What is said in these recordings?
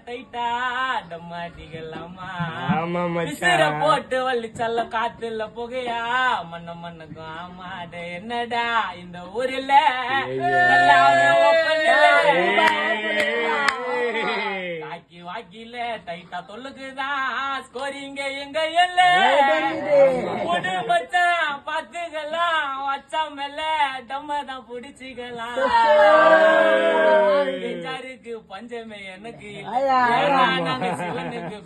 டைட்டா டம்மாட்டிக்கலாமா விசிற போட்டு வள்ளிச்சல்ல காத்துல புகையா மண்ணுக்கும் ஆமாட என்னடா இந்த ஊர்ல காக்கி வாக்கில டைட்டா தொல்லுக்குதான் ஸ்கோரிங்க எங்க எல்ல மச்சான் பாத்துக்கலாம் வச்சா மேல டம்ம தான் புடிச்சுக்கலாம் சாருக்கு பஞ்சமே எனக்கு நாங்க சிவனுக்கு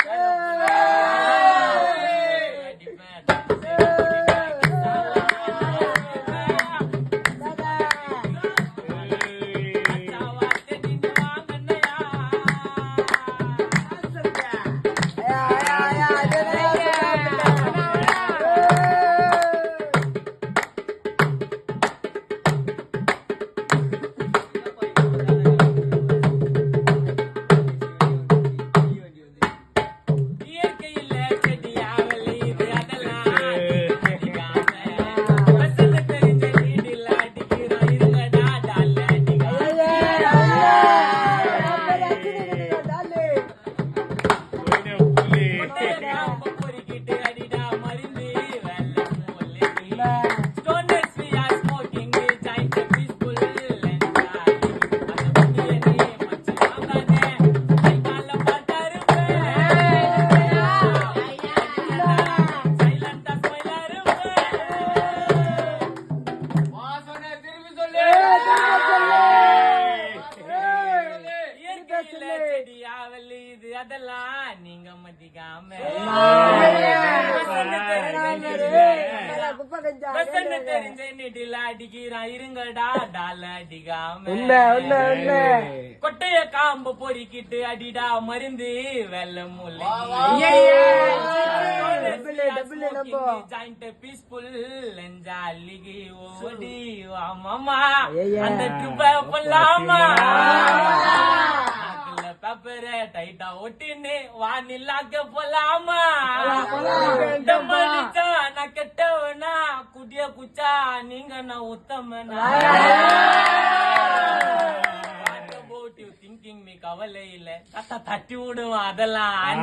அதெல்லாம் நீங்க மதிக்காம தெரிஞ்ச நெடில அடிக்கிறான் இருங்கடா டால அடிக்காம கொட்டைய காம்பு பொறிக்கிட்டு அடிடா மருந்து வெள்ள மூலை ஜாயிண்ட் பீஸ்ஃபுல் ஜாலிக்கு ஓடி மாமா அந்த ட்ரிப்ப பண்ணலாமா பேப்பரை டைட்டா ஒட்டின்னு வானிலாக்க போலாமா நான் கெட்டவனா குடிய குச்சா நீங்க நான் உத்தமனா திங்கிங் மீ கவலை இல்ல தட்டி விடுவோம் அதெல்லாம்